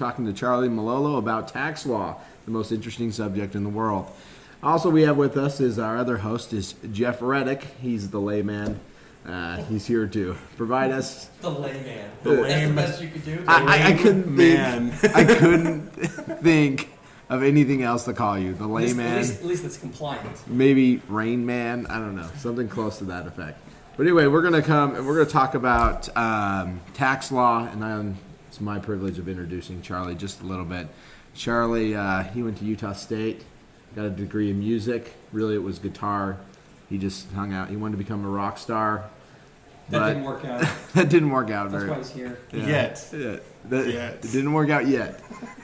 talking to Charlie Malolo about tax law, the most interesting subject in the world. Also, we have with us is our other host is Jeff Reddick. He's the layman. He's here to provide us the layman. The That's lame. the best you could do. I couldn't man. think. I couldn't think of anything else to call you. The layman. At least it's compliant. Maybe Rain Man. I don't know. Something close to that effect. But anyway, we're gonna come and we're gonna talk about tax law, and it's my privilege of introducing Charlie just a little bit. Charlie, he went to Utah State, got a degree in music. Really, it was guitar. He just hung out. He wanted to become a rock star. That didn't work out. That didn't work out That's very why he's here. yeah. Yet. Yeah. Yet. It didn't work out yet.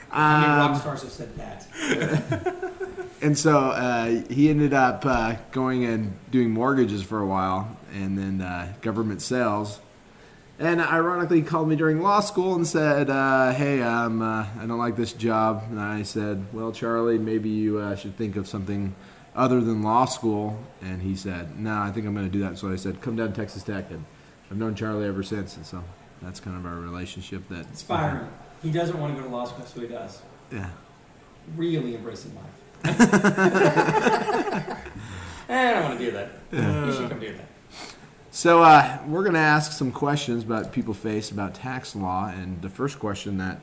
How many rock stars have said that? And so he ended up going and doing mortgages for a while, and then government sales. And ironically, he called me during law school and said, "Hey, I don't like this job." And I said, "Well, Charlie, maybe you should think of something other than law school." And he said, "No, I think I'm going to do that." So I said, "Come down to Texas Tech." And I've known Charlie ever since, and so that's kind of our relationship. Inspiring. He doesn't want to go to law school, so he does. Yeah. Really embracing life. I don't want to do that. You should come do that. So we're going to ask some questions about people face about tax law, and the first question that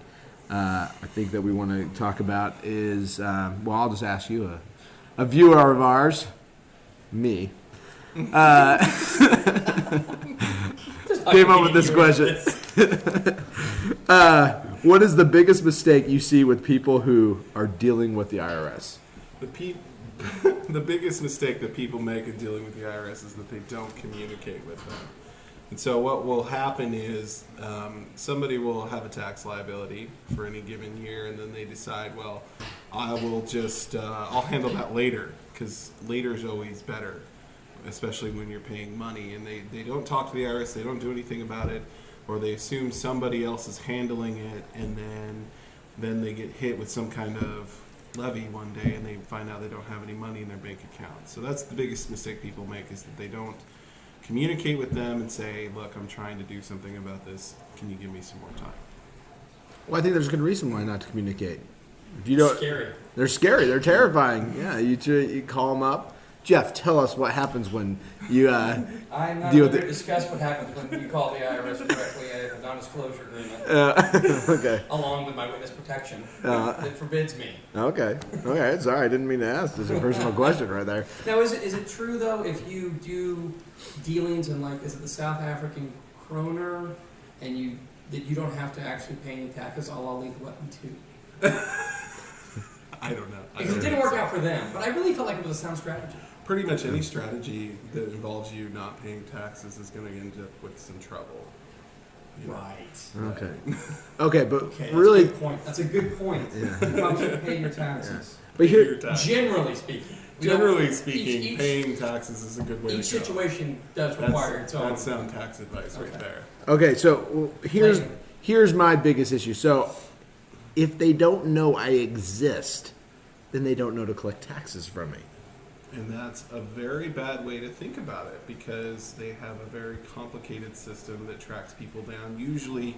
I think that we want to talk about is, well, I'll just ask you, a viewer of ours, me, came up with this question. What is the biggest mistake you see with people who are dealing with the IRS? The biggest mistake that people make in dealing with the IRS is that they don't communicate with them. And so what will happen is somebody will have a tax liability for any given year, and then they decide, well, I will just, I'll handle that later, because later is always better, especially when you're paying money. And they don't talk to the IRS, they don't do anything about it, or they assume somebody else is handling it, and then they get hit with some kind of levy one day and they find out they don't have any money in their bank account. So that's the biggest mistake people make, is that they don't communicate with them and say, look, I'm trying to do something about this. Can you give me some more time? Well, I think there's a good reason why not to communicate. If you don't, Scary. They're scary. They're terrifying. Yeah, you call them up. Jeff, tell us what happens when you I'm not deal going with to it. discuss what happens when you call the IRS directly. I have a non-disclosure agreement Okay. along with my witness protection that forbids me. Okay. Okay. Sorry, I didn't mean to ask. This is a personal question right there. Now, is it true though, if you do dealings in, like, is it the South African kroner, and that you don't have to actually pay any taxes? I'll leave weapon too. I don't know. Because it didn't work out for them, but I really felt like it was a sound strategy. Pretty much any strategy that involves you not paying taxes is going to end up with some trouble. You know? Right. Okay. Okay, but Okay, really, that's a good point. Yeah. You probably should pay your taxes. but Pay your here, taxes. Generally speaking. Generally speaking, each- paying taxes is a good way to go. Each situation does require its own. That's sound tax advice right Okay. there. okay, so here's my biggest issue. So, if they don't know I exist, then they don't know to collect taxes from me. And that's a very bad way to think about it, because they have a very complicated system that tracks people down, usually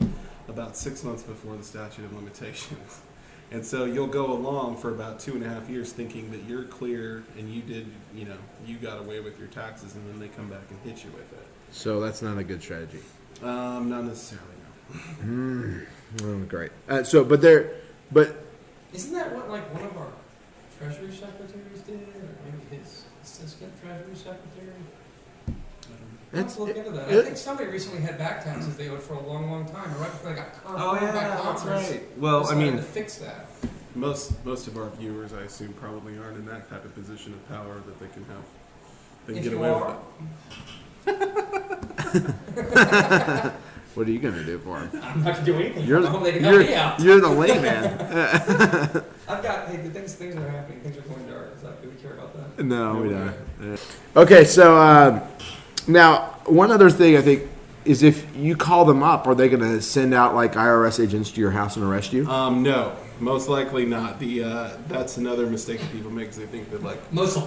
about 6 months before the statute of limitations. And so you'll go along for about 2.5 years thinking that you're clear and you got away with your taxes, and then they come back and hit you with it. So that's not a good strategy. Not necessarily, no. Oh, great. But Isn't that what, like, one of our Treasury Secretaries did? Or maybe his assistant Treasury Secretary? Let's look into that. I think somebody recently had back taxes they owed for a long, long time, right before they got confirmed by Congress. Well, I mean, to fix that. most of our viewers, I assume, probably aren't in that type of position of power that they can have. They can If get you away are, with it. what are you going to do for them? I'm not going to do anything. You're, I hope they can help me out. you're the layman. I've got, hey, the things are happening. Things are going dark. Do we care about that? No, we don't. Okay, so now one other thing I think is if you call them up, are they going to send out like IRS agents to your house and arrest you? No, most likely not. That's another mistake that people make because they think that like Most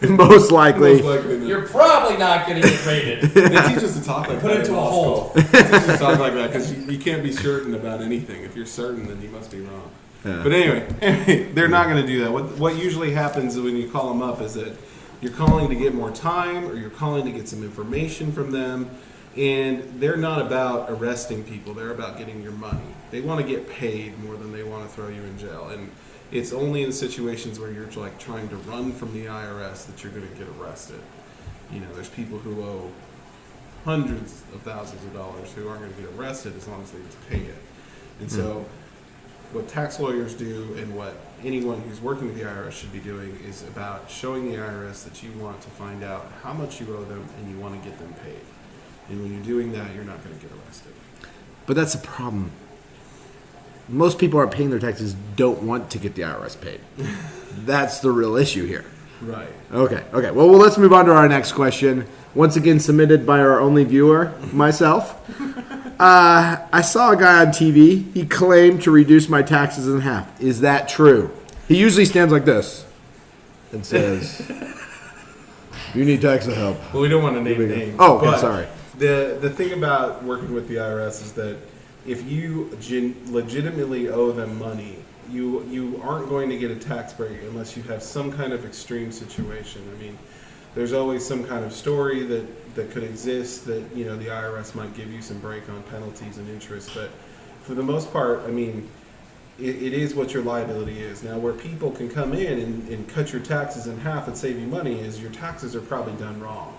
Most likely. not. you're probably not going to get raided. They teach us to talk like Put that. it to in a law hole. school. They teach us to talk like that because you can't be certain about anything. If you're certain, then you must be wrong. Yeah. But anyway, they're not going to do that. What usually happens when you call them up is that you're calling to get more time or you're calling to get some information from them. And they're not about arresting people. They're about getting your money. They want to get paid more than they want to throw you in jail. And it's only in situations where you're like trying to run from the IRS that you're going to get arrested. You know, there's people who owe hundreds of thousands of dollars who aren't going to get arrested as long as they just pay it. And so what tax lawyers do and what anyone who's working with the IRS should be doing is about showing the IRS that you want to find out how much you owe them and you want to get them paid. And when you're doing that, you're not going to get arrested. But that's a problem. Most people who are paying their taxes don't want to get the IRS paid. That's the real issue here. Right. Okay. Well, let's move on to our next question. Once again, submitted by our only viewer, myself. I saw a guy on TV. He claimed to reduce my taxes in half. Is that true? He usually stands like this and says, "You need tax help." Well, we don't want to name names. Oh, okay, but sorry. The thing about working with the IRS is that if you legitimately owe them money, you aren't going to get a tax break unless you have some kind of extreme situation. I mean, there's always some kind of story that could exist that, you know, the IRS might give you some break on penalties and interest. But for the most part, I mean, it is what your liability is. Now, where people can come in and cut your taxes in half and save you money is your taxes are probably done wrong.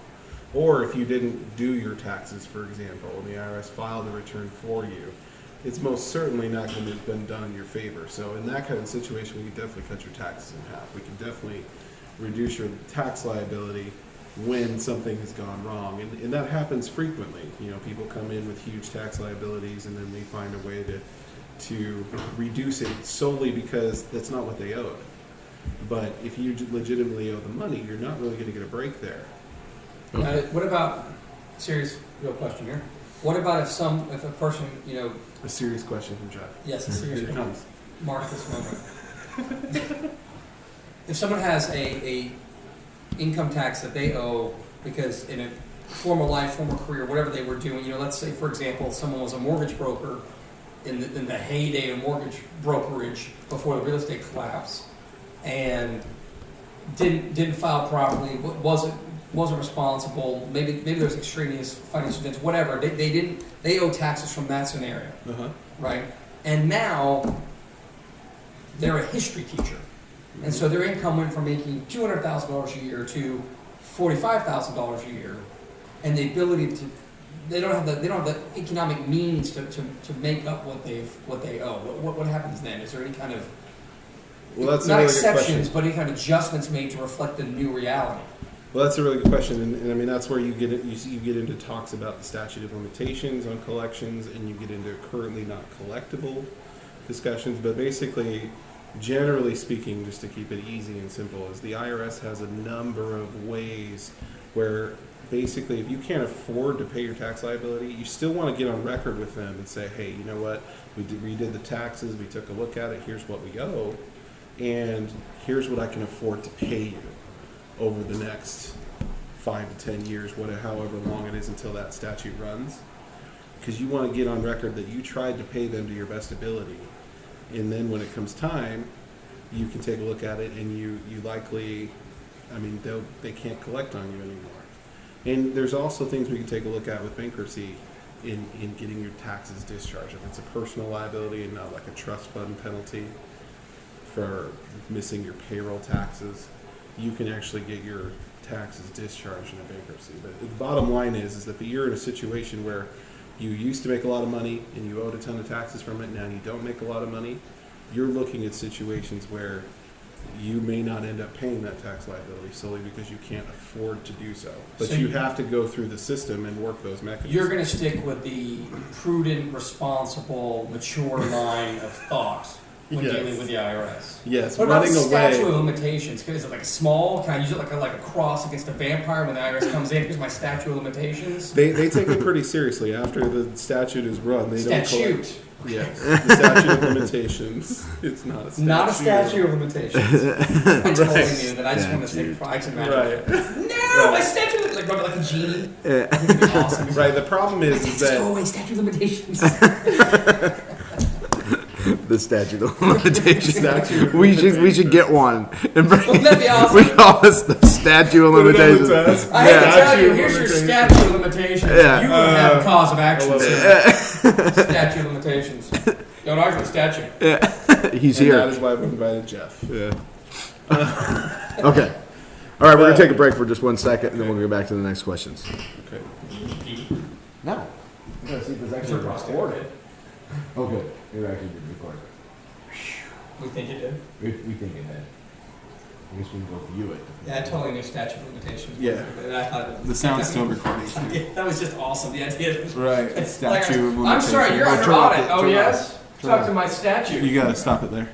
Or if you didn't do your taxes, for example, and the IRS filed a return for you, it's most certainly not going to have been done in your favor. So in that kind of situation, we can definitely cut your taxes in half. We can definitely reduce your tax liability when something has gone wrong. And that happens frequently. You know, people come in with huge tax liabilities and then they find a way to reduce it solely because that's not what they owed. But if you legitimately owe the money, you're not really going to get a break there. What about, serious, real question here. What about if a person, you know... A serious question from Jeff. Yes, a serious Here it question. comes. Mark this moment. If someone has a income tax that they owe because in a former life, former career, whatever they were doing, you know, let's say, for example, someone was a mortgage broker in the heyday of mortgage brokerage before the real estate collapse and didn't file properly, wasn't responsible. Maybe there's extraneous financial events, whatever. They owe taxes from that scenario, right? And now they're a history teacher, and so their income went from making $200,000 a year to $45,000 a year, and the ability to they don't have the economic means to make up what they owe. What happens then? Is there any kind of Well, that's not a really exceptions, good question. but any kind of adjustments made to reflect the new reality? Well, that's a really good question, and I mean that's where you get into talks about the statute of limitations on collections, and you get into currently not collectible discussions. But basically, generally speaking, just to keep it easy and simple, is the IRS has a number of ways where basically, if you can't afford to pay your tax liability, you still want to get on record with them and say, hey, you know what, we redid the taxes, we took a look at it, here's what we owe, and here's what I can afford to pay you over the next 5 to 10 years, however long it is until that statute runs. Because you want to get on record that you tried to pay them to your best ability. And then when it comes time, you can take a look at it and you likely, I mean, they can't collect on you anymore. And there's also things we can take a look at with bankruptcy in getting your taxes discharged. If it's a personal liability and not like a trust fund penalty for missing your payroll taxes, you can actually get your taxes discharged in a bankruptcy. But the bottom line is that if you're in a situation where you used to make a lot of money and you owed a ton of taxes from it, now you don't make a lot of money, you're looking at situations where you may not end up paying that tax liability solely because you can't afford to do so. But So you have to go through the system and work those mechanisms. You're going to stick with the prudent, responsible, mature line of thought when Yes. dealing with the IRS. Yes, What about running the statute away. of limitations? Is it like a small? Can I use it like a cross against a vampire when the IRS comes in? Here's my statute of limitations. They take it pretty seriously after the statute is run. They don't collect. Statute. Yes, the statute of limitations. It's not a statute. Not a statute of limitations. I totally Right. knew that. I just want to say, I can imagine. Right. No, my statute of like a genie. I think it'd be awesome. Right. The problem is Go that away, statute of limitations. The statute of limitations. Statute of We should get one. And Wouldn't that be awesome? We call this the statute of Put it on the limitations. test. I hate to tell Statute you, of here's your limitations. statute of limitations. Yeah. You would have a cause of action, I love sir. Statute of limitations. Don't argue with statute. He's And here. that is why we invited Jeff. Yeah. Okay. All right, we're gonna take a break for just 1 second, and then we'll go back to the next questions. Okay. No. I'm gonna see if it's Your prostate. Okay. Oh, good. It actually did record. We think it did. We think it did. I guess we can go view it. Yeah, I totally knew statute of limitations. Yeah. And I thought The sound's still recording. that was just awesome. The idea. Right. Like, Statute of I'm sorry, limitations. you're under Turn off audit. the- Oh turn yes. turn Talk off. to my statute. You gotta stop it there.